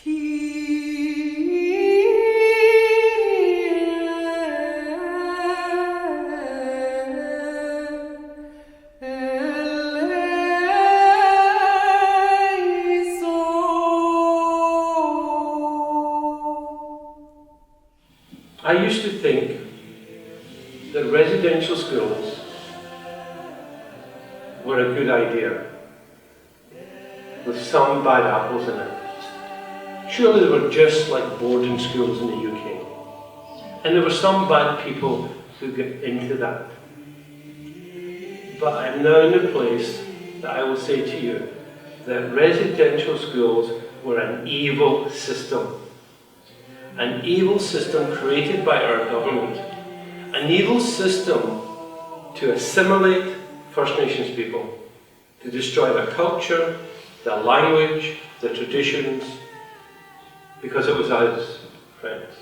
I used to think that residential schools were a good idea, with some bad apples in it. Surely they were just like boarding schools in the UK. And there were some bad people who got into that. But I'm now in a place that I will say to you that residential schools were an evil system. An evil system created by our government. An evil system to assimilate First Nations people, to destroy their culture, their language, their traditions, because it was us, friends.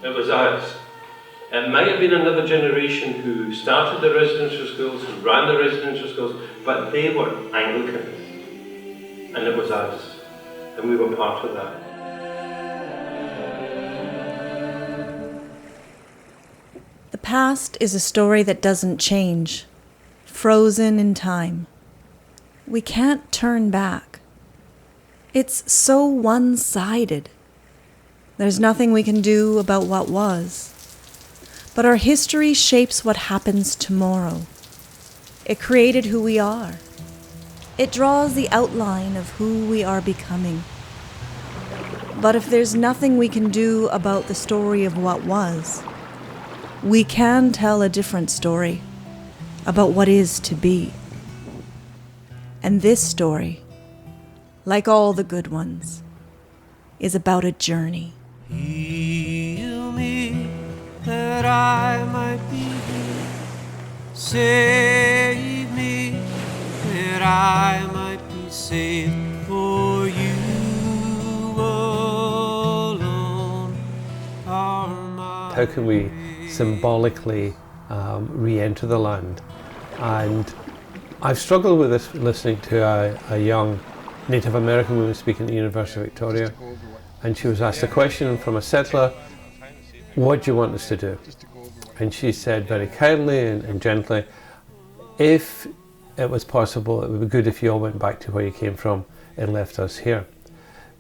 It was us. It might have been another generation who started the residential schools, who ran the residential schools, but they were Anglicans. And it was us. And we were part of that. The past is a story that doesn't change, frozen in time. We can't turn back. It's so one-sided. There's nothing we can do about what was. But our history shapes what happens tomorrow. It created who we are. It draws the outline of who we are becoming. But if there's nothing we can do about the story of what was, we can tell a different story about what is to be. And this story, like all the good ones, is about a journey. Heal me that I might be healed. Save me that I might be saved. For you alone are my. How can we symbolically re-enter the land? And I've struggled with this listening to a young Native American woman speaking at the University of Victoria, and she was asked a question from a settler, what do you want us to do? And she said very kindly and gently, if it was possible, it would be good if you all went back to where you came from and left us here.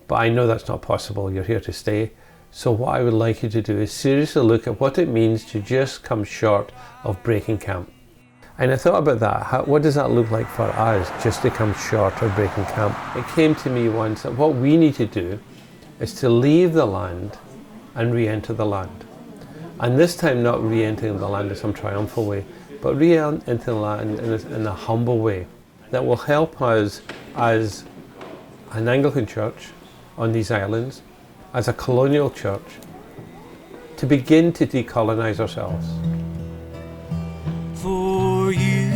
But I know that's not possible, you're here to stay. So what I would like you to do is seriously look at what it means to just come short of breaking camp. And I thought about that. What does that look like for us, just to come short of breaking camp? It came to me once that what we need to do is to leave the land and re-enter the land. And this time not re-entering the land in some triumphal way, but re-enter the land in a humble way that will help us as an Anglican church on these islands, as a colonial church, to begin to decolonize ourselves. For you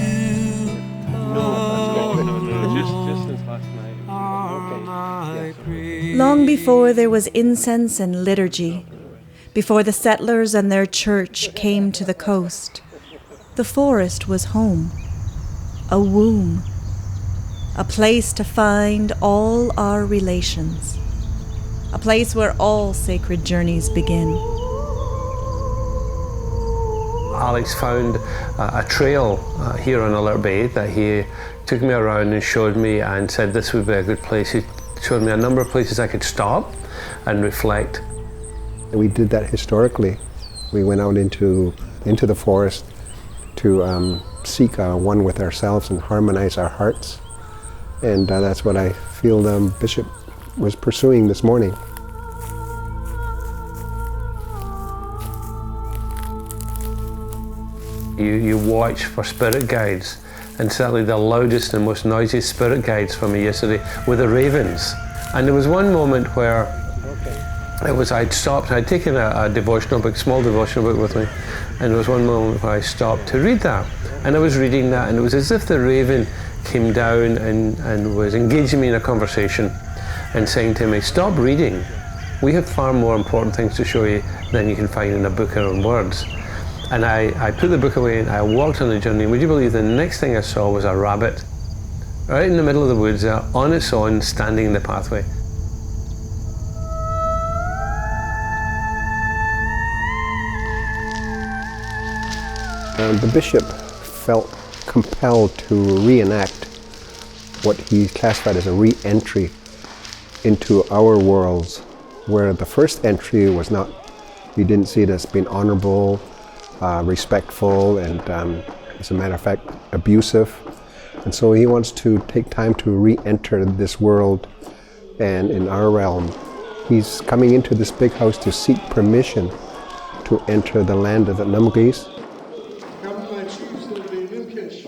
Long before there was incense and liturgy, before the settlers and their church came to the coast, the forest was home, a womb, a place to find all our relations, a place where all sacred journeys begin. Alex found a trail here on Alert Bay that he took me around and showed me and said this would be a good place. He showed me a number of places I could stop and reflect. We did that historically. We went out into the forest to seek one with ourselves and harmonize our hearts. And that's what I feel the Bishop was pursuing this morning. You watch for spirit guides, and certainly the loudest and most noisiest spirit guides for me yesterday were the ravens. And there was one moment where I'd stopped, I'd taken a devotional book, small devotional book with me, and there was one moment where I stopped to read that. And I was reading that, and it was as if the raven came down and was engaging me in a conversation and saying to me, stop reading. We have far more important things to show you than you can find in a book or in words. And I put the book away and I walked on the journey. Would you believe the next thing I saw was a rabbit right in the middle of the woods, on its own, standing in the pathway. The bishop felt compelled to reenact what he classified as a re-entry into our worlds, where the first entry was not, we didn't see it as being honorable, respectful, and as a matter of fact, abusive. And so he wants to take time to re-enter this world and in our realm. He's coming into this big house to seek permission to enter the land of the Namgis. Come, my chiefs of the Nimkish.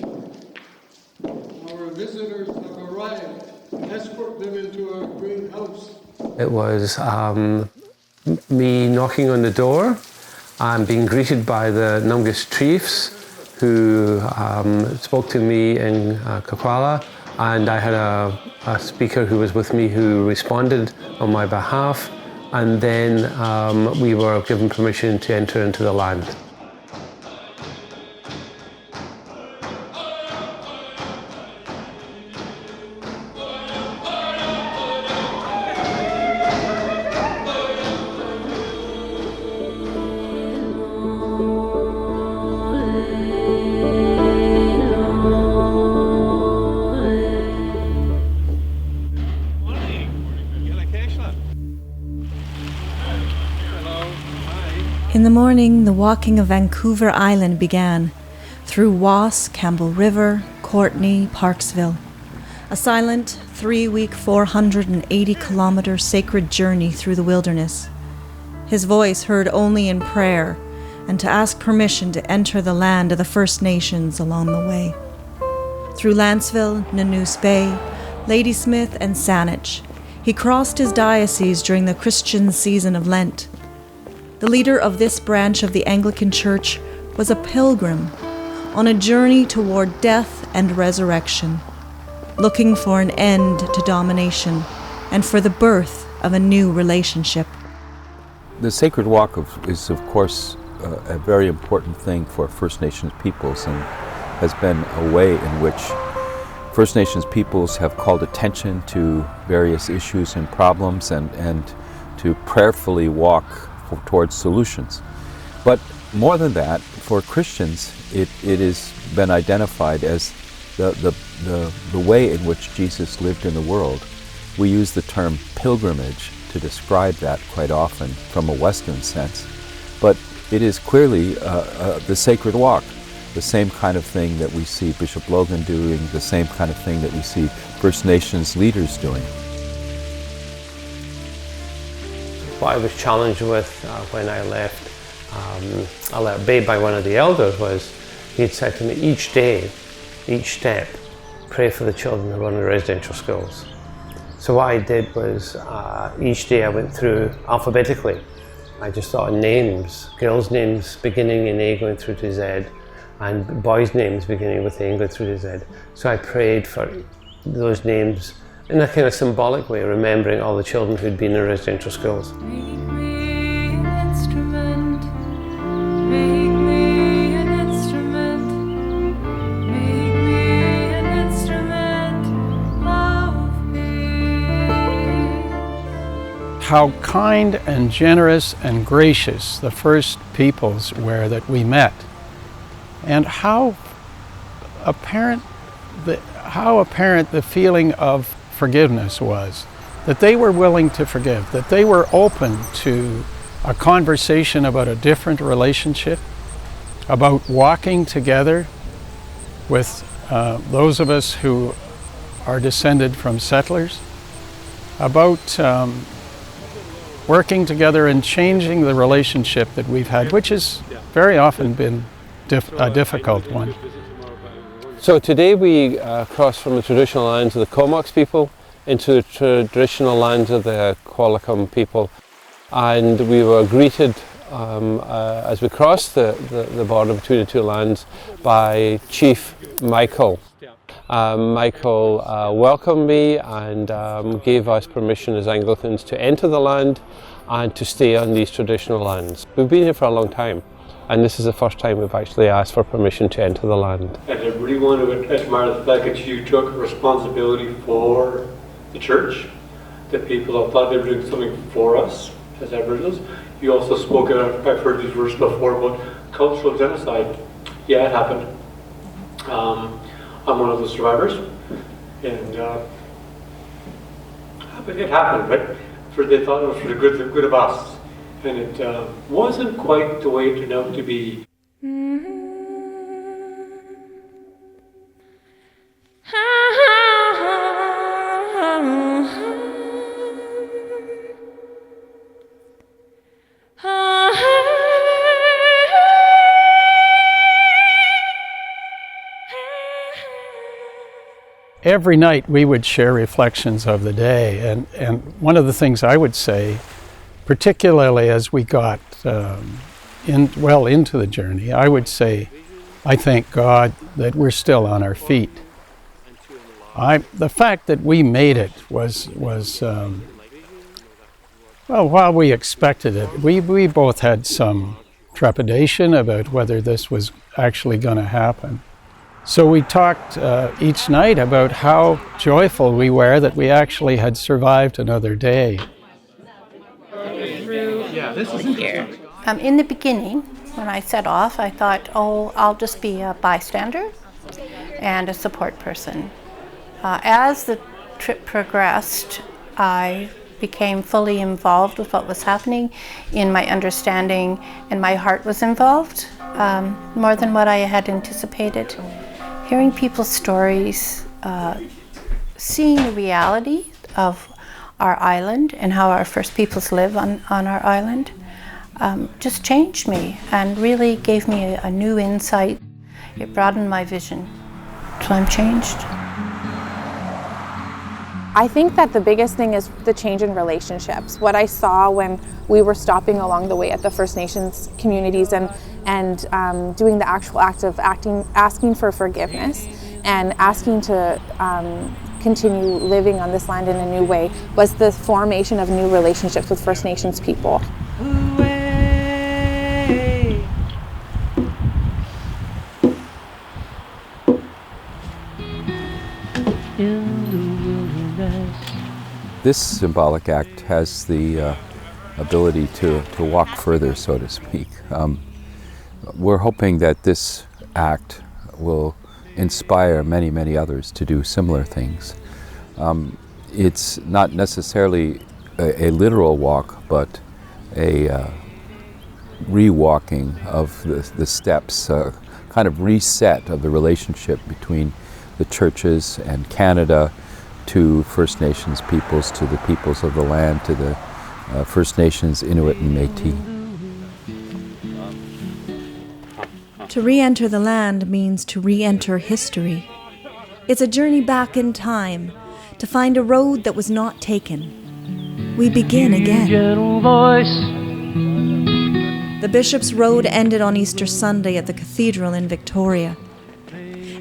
Our visitors have arrived. Escort them into our great house. It was me knocking on the door and being greeted by the Namgis chiefs who spoke to me in Kakwala, and I had a speaker who was with me who responded on my behalf, and then we were given permission to enter into the land. In the morning, the walking of Vancouver Island began, through Wass, Campbell River, Courtney, Parksville. A silent, 3-week, 480-kilometer sacred journey through the wilderness. His voice heard only in prayer, and to ask permission to enter the land of the First Nations along the way. Through Lanceville, Nanoose Bay, Ladysmith, and Saanich, he crossed his diocese during the Christian season of Lent. The leader of this branch of the Anglican Church was a pilgrim on a journey toward death and resurrection, looking for an end to domination and for the birth of a new relationship. The Sacred Walk is, of course, a very important thing for First Nations peoples, and has been a way in which First Nations peoples have called attention to various issues and problems and to prayerfully walk towards solutions. But more than that, for Christians, it has been identified as the way in which Jesus lived in the world. We use the term pilgrimage to describe that quite often from a Western sense, but it is clearly the Sacred Walk, the same kind of thing that we see Bishop Logan doing, the same kind of thing that we see First Nations leaders doing. What I was challenged with when I left Alert Bay by one of the elders was, he had said to me, each day, each step, pray for the children who run the residential schools. So what I did was, each day I went through alphabetically. I just thought of names, girls' names beginning in A going through to Z, and boys' names beginning with A and going through to Z. So I prayed for those names in a kind of symbolic way, remembering all the children who'd been in residential schools. Make me an instrument, make me an instrument, make me an instrument of peace. How kind and generous and gracious the first peoples were that we met, and how apparent the feeling of forgiveness was, that they were willing to forgive, that they were open to a conversation about a different relationship, about walking together with those of us who are descended from settlers, about working together and changing the relationship that we've had, which has very often been a difficult one. So today we crossed from the traditional lands of the Comox people into the traditional lands of the Qualicum people, and we were greeted as we crossed the border between the two lands by Chief Michael. Michael welcomed me and gave us permission as Anglicans to enter the land and to stay on these traditional lands. We've been here for a long time, and this is the first time we've actually asked for permission to enter the land. And I really want to admire the fact that you took responsibility for the church, that people have thought they were doing something for us as Aboriginals. You also spoke, I've heard these words before, about cultural genocide. Yeah, it happened. I'm one of the survivors, and it happened, but they thought it was for the good of us, and it wasn't quite the way it turned out to be. Every night we would share reflections of the day, and one of the things I would say, particularly as we got into the journey, I would say, I thank God that we're still on our feet. The fact that we made it was well, while we expected it, we both had some trepidation about whether this was actually going to happen. So we talked each night about how joyful we were that we actually had survived another day. In the beginning, when I set off, I thought, oh, I'll just be a bystander and a support person. As the trip progressed, I became fully involved with what was happening in my understanding, and my heart was involved more than what I had anticipated. Hearing people's stories, seeing the reality of our island and how our First Peoples live on our island just changed me and really gave me a new insight. It broadened my vision. So I'm changed. I think that the biggest thing is the change in relationships. What I saw when we were stopping along the way at the First Nations communities and doing the actual act of asking for forgiveness and asking to continue living on this land in a new way was the formation of new relationships with First Nations people. This symbolic act has the ability to walk further, so to speak. We're hoping that this act will inspire many, many others to do similar things. It's not necessarily a literal walk, but a re-walking of the steps, kind of reset of the relationship between the churches and Canada, to First Nations peoples, to the peoples of the land, to the First Nations, Inuit and Métis. To re-enter the land means to re-enter history. It's a journey back in time, to find a road that was not taken. We begin again. The Bishop's Road ended on Easter Sunday at the cathedral in Victoria.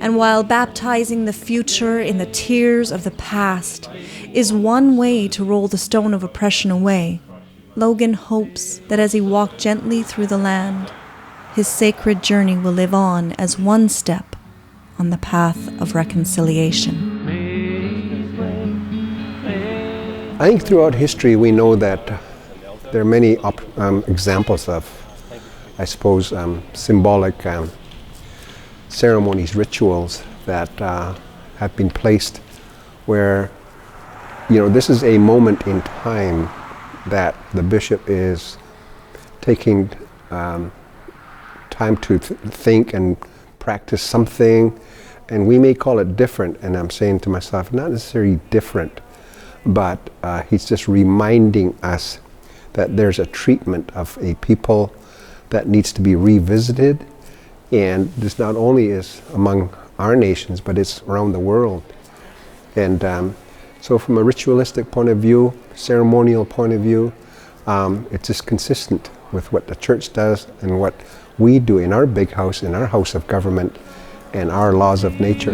And while baptizing the future in the tears of the past is one way to roll the stone of oppression away, Logan hopes that as he walked gently through the land, his sacred journey will live on as one step on the path of reconciliation. I think throughout history we know that there are many examples of, I suppose, symbolic ceremonies, rituals that have been placed where, this is a moment in time that the bishop is taking time to think and practice something, and we may call it different, and I'm saying to myself, not necessarily different, but he's just reminding us that there's a treatment of a people that needs to be revisited. And this not only is among our nations, but it's around the world. And so from a ritualistic point of view, ceremonial point of view, it's just consistent with what the church does and what we do in our big house, in our house of government, and our laws of nature.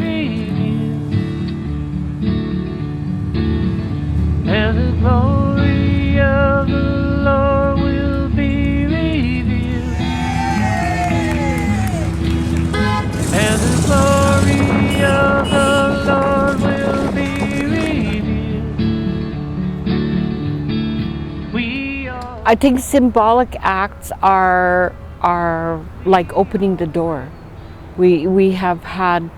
And the glory of the Lord will be revealed. And the glory of the Lord will be revealed. We are. I think symbolic acts are like opening the door. We have had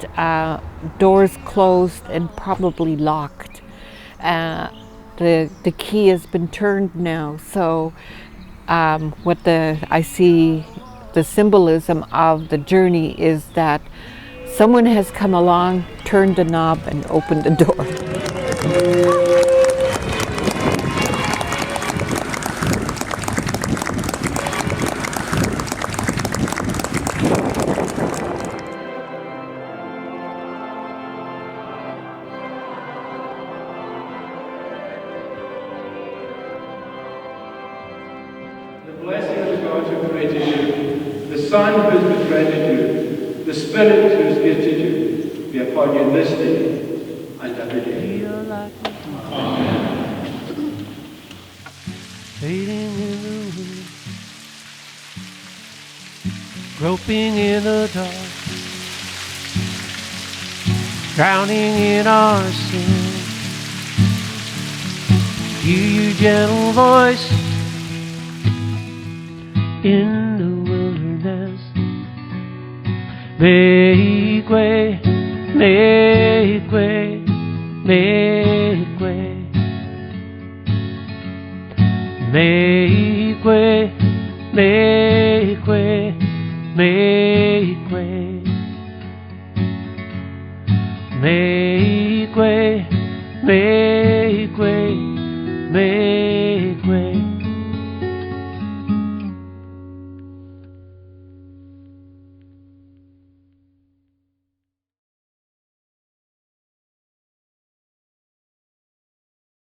doors closed and probably locked. The key has been turned now, so I see the symbolism of the journey is that someone has come along, turned the knob, and opened the door. The blessing of God who created you, the Son who has befriended you, the Spirit who has gifted you, be upon you this day and every day. Fading in the wind, groping in the dark, drowning in our sin. Hear your gentle voice in the wilderness. Make way, make way, make way. Make way, make way, make way. Make way, make